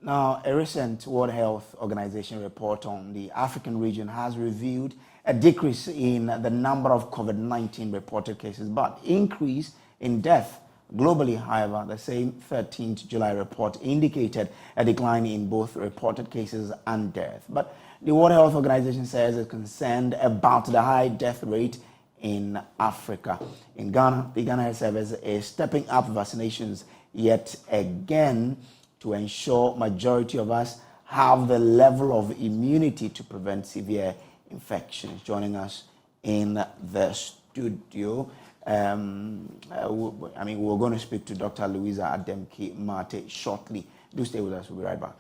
Now, a recent World Health Organization report on the African region has revealed a decrease in the number of COVID-19 reported cases, but increase in death globally. However, the same 13th July report indicated a decline in both reported cases and death. But the World Health Organization says it's concerned about the high death rate in Africa. In Ghana, the Ghana Health Service is stepping up vaccinations yet again to ensure majority of us have the level of immunity to prevent severe infections. Joining us in the studio, we're going to speak to Dr. Louisa Ademke-Mate shortly. Do stay with us. We'll be right back.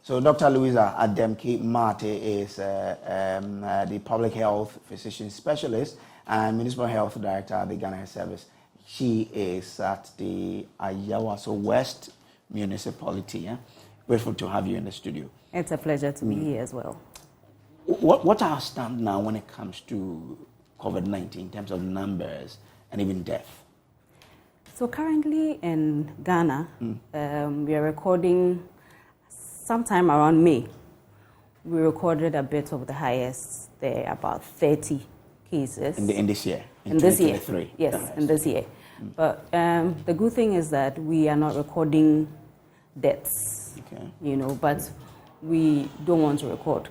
So Dr. Louisa Ademke-Mate is the public health physician specialist and municipal health director at the Ghana Health Service. She is at the Ayawaso West Municipality. Yeah? Grateful to have you in the studio. It's a pleasure to be here as well. What are our stand now when it comes to COVID-19 in terms of numbers and even death? So currently in Ghana, we are recording sometime around May. We recorded a bit of the highest there, about 30 cases. In this year? In this year. Yes, right. in this year. But the good thing is that we are not recording deaths, but we don't want to record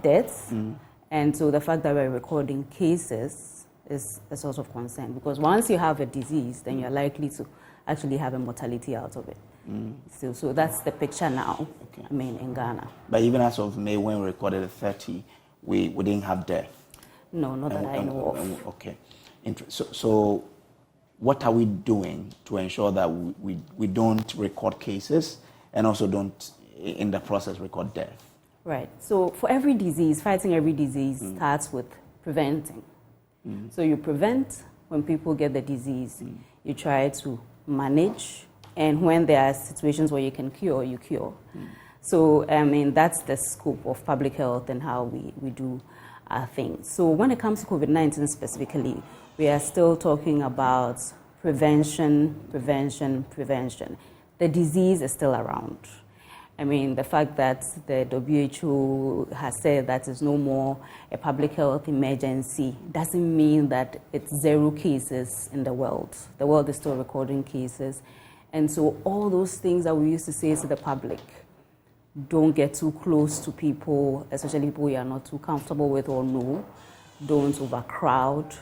deaths. And so the fact that we're recording cases is a source of concern, because once you have a disease, then you're likely to actually have a mortality out of it. So that's the picture now, in Ghana. But even as of May, when we recorded 30, we didn't have death? No, not that I know of. Okay. So what are we doing to ensure that we don't record cases and also don't, in the process, record death? Right. So for every disease, fighting every disease starts with preventing. So you prevent when people get the disease. You try to manage, and when there are situations where you can cure, you cure. So, that's the scope of public health and how we do our things. So when it comes to COVID-19 specifically, we are still talking about prevention. The disease is still around. The fact that the WHO has said that it's no more a public health emergency doesn't mean that it's zero cases in the world. The world is still recording cases. And so all those things that we used to say to the public, don't get too close to people, especially people you are not too comfortable with or know. Don't overcrowd.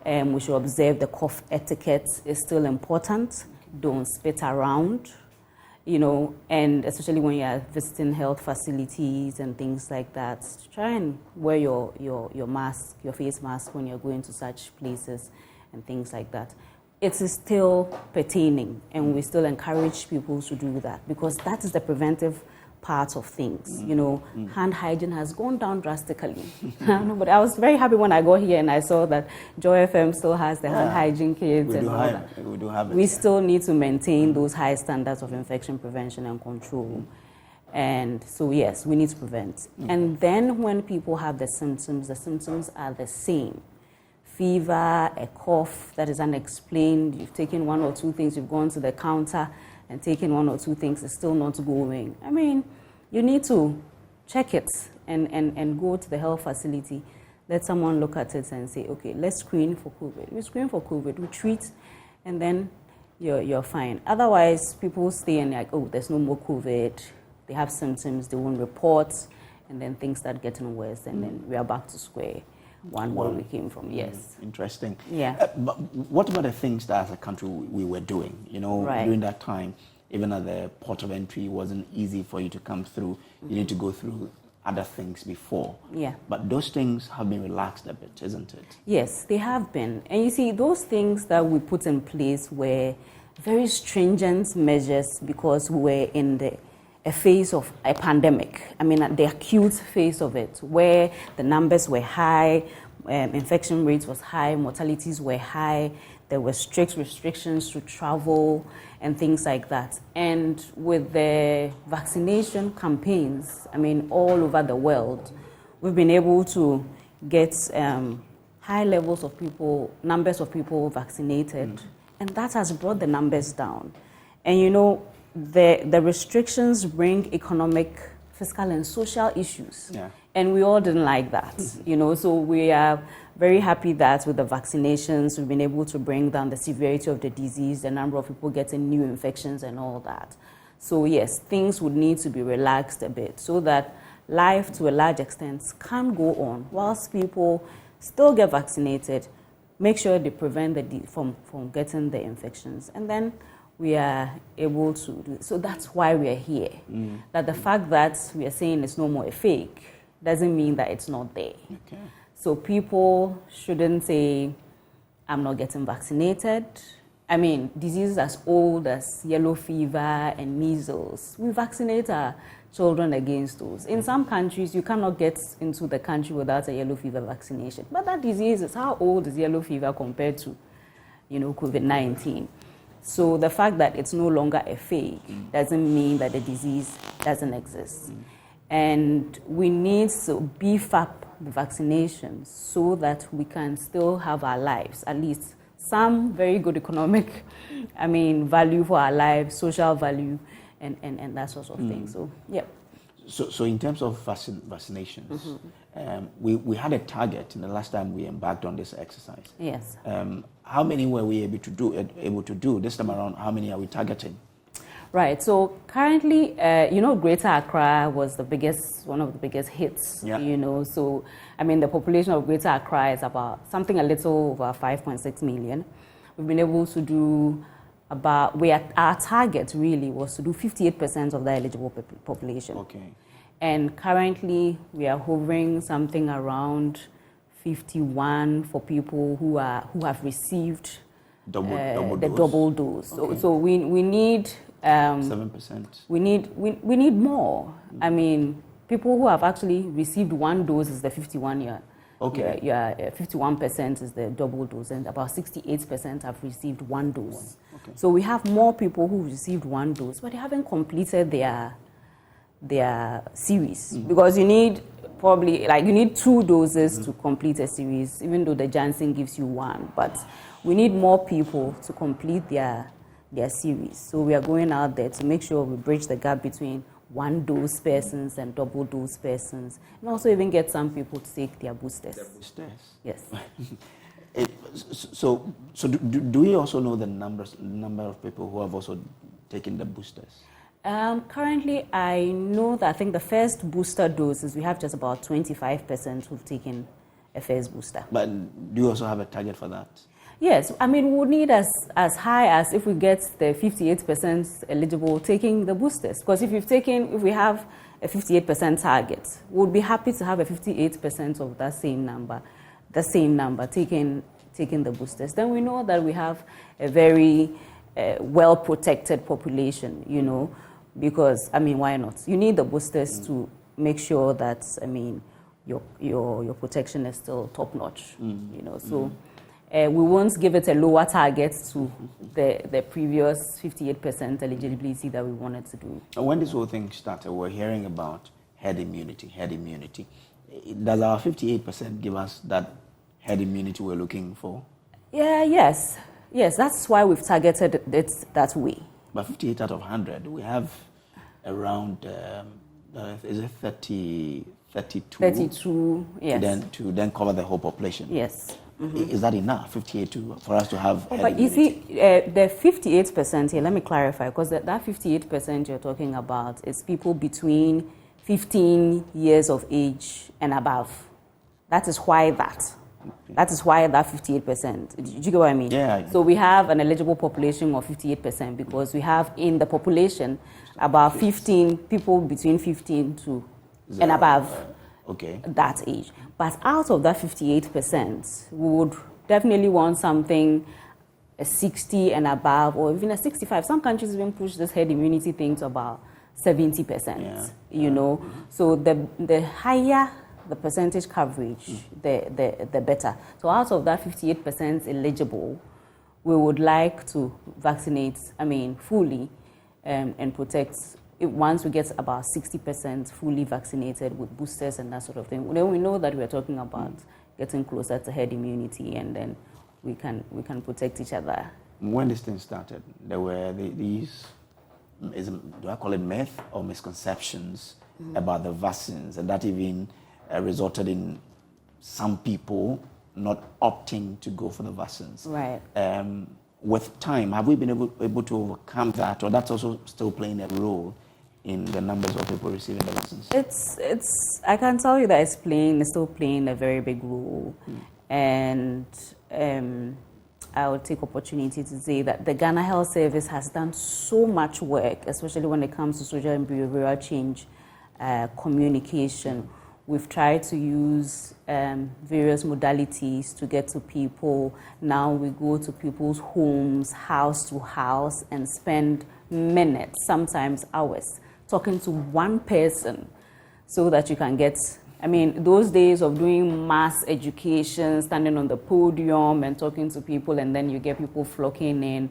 We should observe the cough etiquette is still important. Don't spit around. And especially when you are visiting health facilities and things like that, try and wear your mask, your face mask when you're going to such places and things like that. It is still pertaining, and we still encourage people to do that, because that is the preventive part of things. Hand hygiene has gone down drastically. But I was very happy when I got here and I saw that Joy FM still has the hand hygiene kits and all that. We do have it. We still need to maintain those high standards of infection prevention and control. And so, yes, we need to prevent. And then when people have the symptoms are the same. Fever, a cough that is unexplained, you've taken one or two things, you've gone to the counter and taken one or two things, it's still not going. You need to check it and go to the health facility. Let someone look at it and say, okay, let's screen for COVID. We screen for COVID, we treat, and then you're fine. Otherwise, people stay and like, oh, there's no more COVID. They have symptoms, they won't report, and then things start getting worse, and then we are back to square one where we came from. Yes. Interesting. Yeah. But what about the things that as a country we were doing? During that time, even at the port of entry, it wasn't easy for you to come through. You need to go through other things before. Yeah. But those things have been relaxed a bit, isn't it? Yes, they have been. And you see, those things that we put in place were very stringent measures because we were in a phase of a pandemic. The acute phase of it, where the numbers were high, infection rates was high, mortalities were high, there were strict restrictions to travel and things like that. And with the vaccination campaigns, all over the world, we've been able to get high numbers of people vaccinated, and that has brought the numbers down. And you know, the restrictions bring economic, fiscal, and social issues. Yeah. And we all didn't like that, you know. So we are very happy that with the vaccinations, we've been able to bring down the severity of the disease, the number of people getting new infections and all that. So yes, things would need to be relaxed a bit so that life to a large extent can go on whilst people still get vaccinated, make sure they prevent from getting the infections. And then we are able to do it. So that's why we are here. That the fact that we are saying it's no more a fake doesn't mean that it's not there. Okay. So people shouldn't say, I'm not getting vaccinated. I mean, diseases as old as yellow fever and measles, we vaccinate our children against those. In some countries, you cannot get into the country without a yellow fever vaccination. But that disease is, how old is yellow fever compared to, you know, COVID-19? So the fact that it's no longer a fake doesn't mean that the disease doesn't exist. And we need to beef up the vaccinations so that we can still have our lives, at least some very good economic, value for our lives, social value, and that sort of thing. So, yeah. So in terms of vaccinations, we had a target in the last time we embarked on this exercise. Yes. How many were we able to do this time around? How many are we targeting? Right. So currently, Greater Accra was one of the biggest hits. Yeah. You know, so the population of Greater Accra is about something a little over 5.6 million. We've been able to do our target really was to do 58% of the eligible population. Okay. And currently, we are hovering something around 51 for people who have received double dose. Okay. So we need 7%. We need more. People who have actually received one dose is the 51 year. Okay. 51% is the double dose, and about 68% have received one dose. Okay. So we have more people who received one dose, but they haven't completed their series, because you need you need 2 doses to complete a series, even though the Janssen gives you 1. But we need more people to complete their series. So we are going out there to make sure we bridge the gap between 1 dose persons and double dose persons, and also even get some people to take their boosters. Yes. So do we also know the number of people who have also taken the boosters? Currently, I know that I think the first booster doses, we have just about 25% who've taken a first booster. But do you also have a target for that? Yes, we would need as high as if we get the 58% eligible taking the boosters. Because if we have a 58% target, we'll be happy to have a 58% of that same number taking the boosters. Then we know that we have a very well-protected population, you know, because, why not? You need the boosters to make sure that, your protection is still top-notch, you know, so... we won't give it a lower target to the previous 58% eligibility that we wanted to do. When this whole thing started, we're hearing about herd immunity. Does our 58% give us that herd immunity we're looking for? Yes, that's why we've targeted it that way. But 58 out of 100, we have around, is it 32? 32, yes. To then cover the whole population? Yes. Is that enough, 58, for us to have herd but immunity? You see, the 58% here, let me clarify, because that 58% you're talking about is people between 15 years of age and above. That is why that 58%. Did you get what I mean? Yeah. So we have an eligible population of 58% because we have in the population about 15 people between 15 to and above. Okay. That age. But out of that 58%, we would definitely want something a 60 and above, or even a 65. Some countries even push this herd immunity thing to about 70%. You know, so the higher the percentage coverage, the better. So out of that 58% eligible, we would like to vaccinate, fully and protect. Once we get about 60% fully vaccinated with boosters and that sort of thing, then we know that we're talking about getting closer to herd immunity, and then we can protect each other when this thing started, there were these, do I call it myth or misconceptions about the vaccines, and that even resulted in some people not opting to go for the vaccines. Right. With time, have we been able to overcome that, or that's also still playing a role in the numbers of people receiving the vaccines? I can tell you that it's still playing a very big role. And I will take opportunity to say that the Ghana Health Service has done so much work, especially when it comes to social and behavioral change communication. We've tried to use various modalities to get to people. Now we go to people's homes, house to house, and spend minutes, sometimes hours, talking to one person so that you can get, those days of doing mass education, standing on the podium and talking to people, and then you get people flocking in,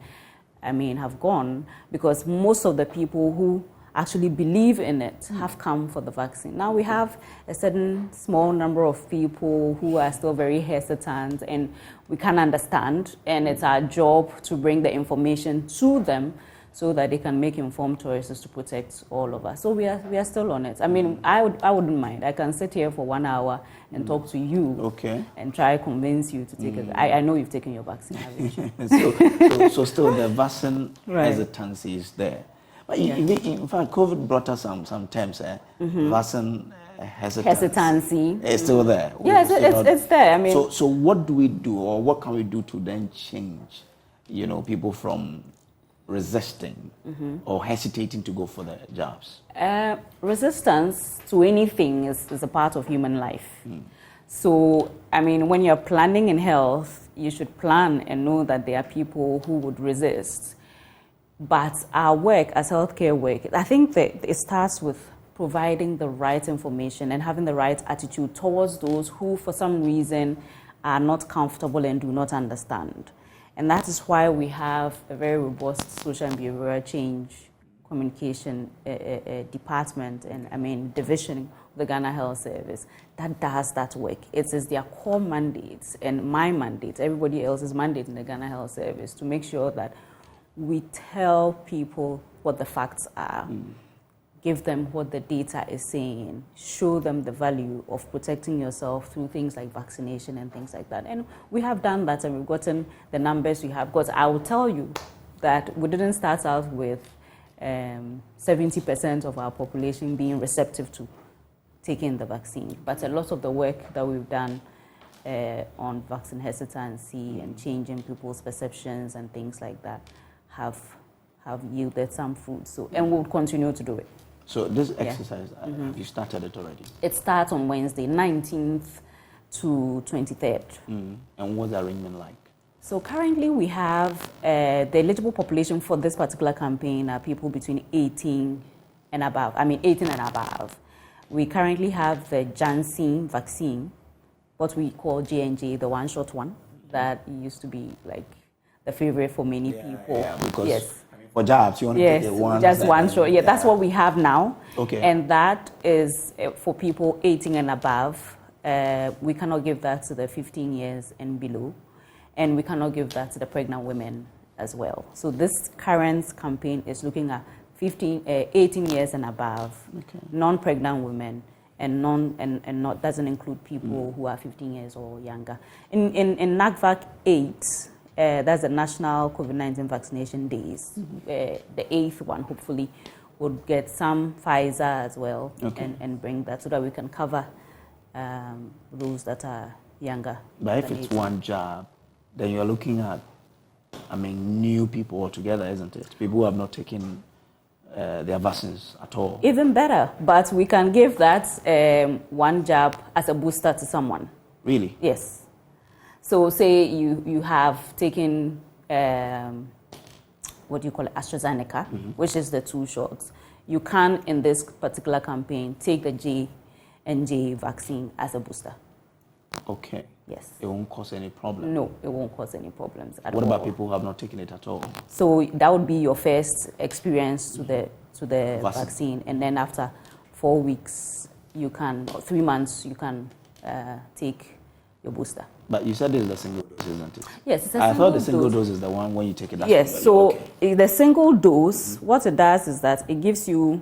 have gone, because most of the people who actually believe in it have come for the vaccine. Now we have a certain small number of people who are still very hesitant, and we can understand, and it's our job to bring the information to them so that they can make informed choices to protect all of us. So we are still on it. I wouldn't mind. I can sit here for 1 hour and talk to you, and try to convince you to take it. I know you've taken your vaccine, haven't you? so still the vaccine hesitancy is there. But in fact, COVID brought us some terms. Vaccine hesitancy is still there. Yes, it's there. So what do we do, or what can we do to then change, people from resisting or hesitating to go for the jobs? Resistance to anything is a part of human life. So, when you're planning in health, you should plan and know that there are people who would resist. But our work as healthcare work, I think that it starts with providing the right information and having the right attitude towards those who, for some reason, are not comfortable and do not understand. And that is why we have a very robust social and behavioral change communication department and division of the Ghana Health Service that does that work. It is their core mandate and my mandate, everybody else's mandate in the Ghana Health Service, to make sure that we tell people what the facts are, give them what the data is saying, show them the value of protecting yourself through things like vaccination and things like that. And we have done that, and we've gotten the numbers we have got. I will tell you that we didn't start out with 70% of our population being receptive to taking the vaccine, but a lot of the work that we've done on vaccine hesitancy and changing people's perceptions and things like that have yielded some fruit. So, and we'll continue to do it. So this exercise, have you started it already? It starts on Wednesday, 19th to 23rd. And what's the arrangement like? So currently we have the eligible population for this particular campaign are people between 18 and above. 18 and above. We currently have the Janssen vaccine, what we call J&J, the one-shot one, that used to be like the favorite for many people. Yeah, because for jobs, you want to take one. Just one shot. Yeah, that's what we have now. Okay. And that is for people 18 and above. We cannot give that to the 15 years and below. And we cannot give that to the pregnant women as well. So this current campaign is looking at 18 years and above, non-pregnant women, and not doesn't include people who are 15 years or younger. In NACVAC 8, that's the National COVID-19 Vaccination Days. The 8th one, hopefully, would get some Pfizer as well, and bring that so that we can cover those that are younger. But if it's 18. One job, then you're looking at, new people altogether, isn't it? People who have not taken their vaccines at all. Even better, but we can give that one jab as a booster to someone. Really? Yes. So say you have taken, AstraZeneca, which is the 2 shots. You can, in this particular campaign, take the J&J vaccine as a booster. Okay. Yes. It won't cause any problem? No, it won't cause any problems at all. What about people who have not taken it at all? So that would be your first experience to the vaccine. And then after 4 weeks, 3 months, you can take your booster. But you said this is a single dose, isn't it? Yes, it's a I single thought the single dose is the one when you take it. Yes, so the single dose, what it does is that it gives you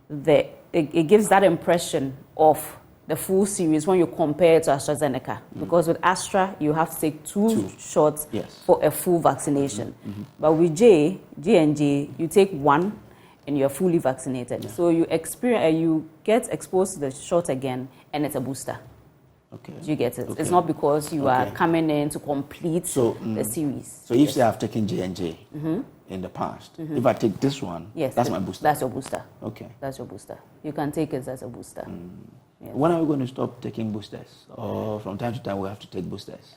it gives that impression of the full series when you compare it to AstraZeneca. Because with Astra, you have to take two shots for a full vaccination. But with J&J, you take one and you're fully vaccinated. So you get exposed to the shot again, and it's a booster. Okay. Do you get it? It's not because you are coming in to complete the series. So if say I've taken J&J in the past, if I take this one, that's my booster? That's your booster. Okay. That's your booster. You can take it as a booster. Yes. When are we going to stop taking boosters? Or from time to time we have to take boosters?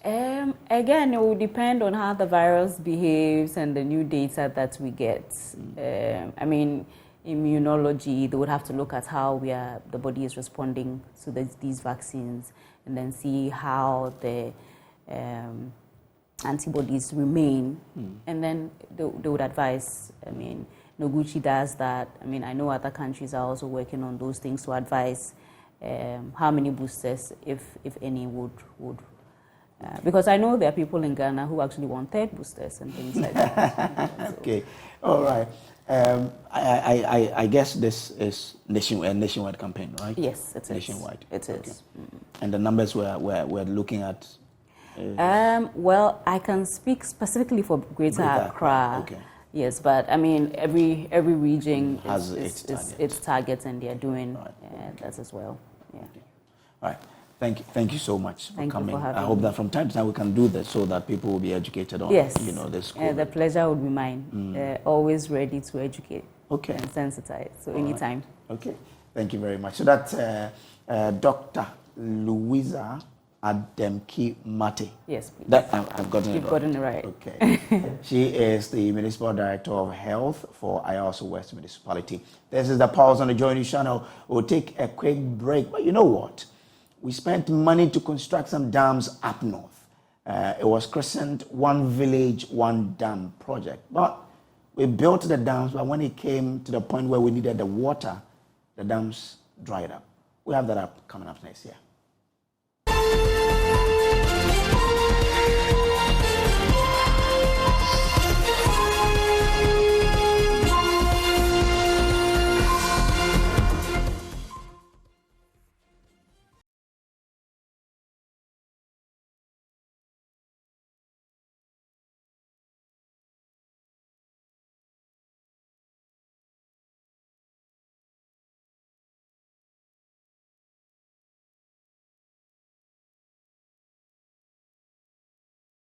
Again, it will depend on how the virus behaves and the new data that we get. I mean, immunology, they would have to look at how the body is responding to these vaccines and then see how the antibodies remain. And then they would advise, I mean, Noguchi does that. I mean, I know other countries are also working on those things to advise how many boosters, if any, would because I know there are people in Ghana who actually want third boosters and things like that. Okay, all right. I guess this is a nationwide campaign, right? Yes, it is. Nationwide. It is. And the numbers we're looking at? Well, I can speak specifically for Greater Accra. Okay. Yes, but I mean, every region has its targets, and they're doing that as well. Yeah. Okay. All right. Thank you so much for coming. I hope that from time to time we can do this so that people will be educated on this. The pleasure would be mine. Always ready to educate and sensitize. So anytime. Okay. Thank you very much. So that's Dr. Louisa Ademki Mate. Yes, please. That I've gotten it right. You've gotten it right. Okay. She is the Municipal Director of Health for Ayawaso West Municipality. This is the Pulse on the Joy News channel. We'll take a quick break. But you know what? We spent money to construct some dams up north. It was christened One Village, One Dam project. But we built the dams, but when it came to the point where we needed the water, the dams dried up. We have that up coming up next year.